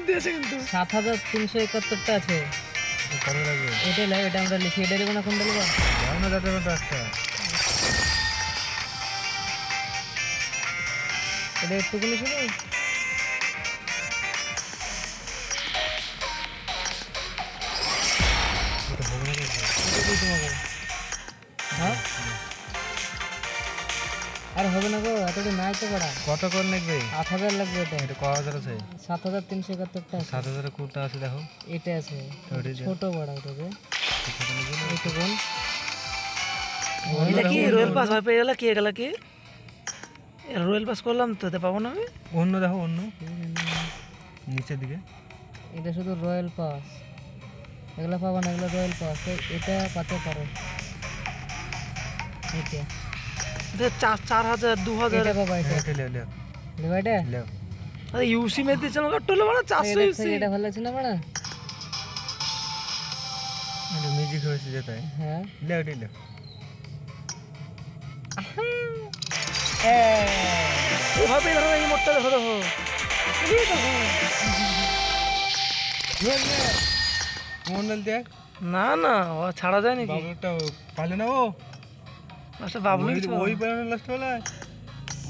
দিয়েছে কিন্তু 7371টা আছে। এটা লাগ, এটা আমরা লিখি। এটা দেবো না, কোনটা দেবো? না যাতে একটা এটা একটুখানি শুধু হ্যাঁ, আর হবে না গো, এতটা নাই তো বড়া। কত করে লাগবে? 8000 লাগবে। এটা এটা ক হাজার আছে? 7371টা আছে। 7000 কোনটা আছে দেখো? এটা আছে ছোট বড়া। এটা যে এইটুকুন এটা কি রয়্যাল পাস হয় পেয়ে গেল? কি গেল কি রয়্যাল পাস করলাম তো পাবো না আমি? অন্য দেখো, অন্য নিচের দিকে। এটা শুধু রয়্যাল পাস, এগুলো পাবো না, এগুলো রয়্যাল পাস। এটা পাতে পারো। এটা 4000 2000 এটা বাবা, এটা এটা লে লে দেবা। এটা লে আরে ইউসি মে দিছ না কাটলো মানে 400 ইউসি। এটা ভালো লাগছে না বড়া? এটা মিউজিক হয়েছে যেটা। হ্যাঁ, লে ওটা লে। এভাবে ধরো এই মোটটা দেখো দেখো। মন্ডল দেখ। না না ও ছাড়া যায় নাকি? বাবুটা পালে না ও। লাস্টে বাবলু ওই পালে লাস্ট বেলা।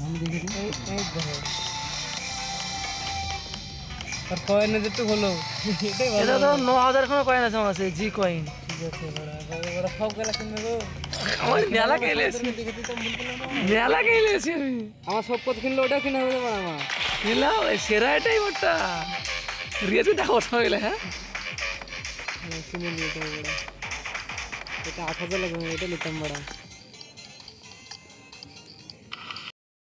আমি দেখি এই দেখো, আর কয়েন যেতে হলো। এটাই ভালো। এটা তো 9000 কোনো কয়েন আছে আমার কাছে, জি কয়েন। ঠিক আছে বড়া, বড়া সব গেলা কিনবে গো। আমার মেলা খেলেছি, মেলা খেলেছি আমি। আমার সব পথ কিনলে ওটা কিনা হবে বড়া। আমার নিলাম ওই সেরা এটাই মোটটা রিয়েছে দেখো সময় গেলে। হ্যাঁ কিনে নিয়ে যাবো বড়া। এটা 8000 লাগবে, এটা নিতাম বড়া।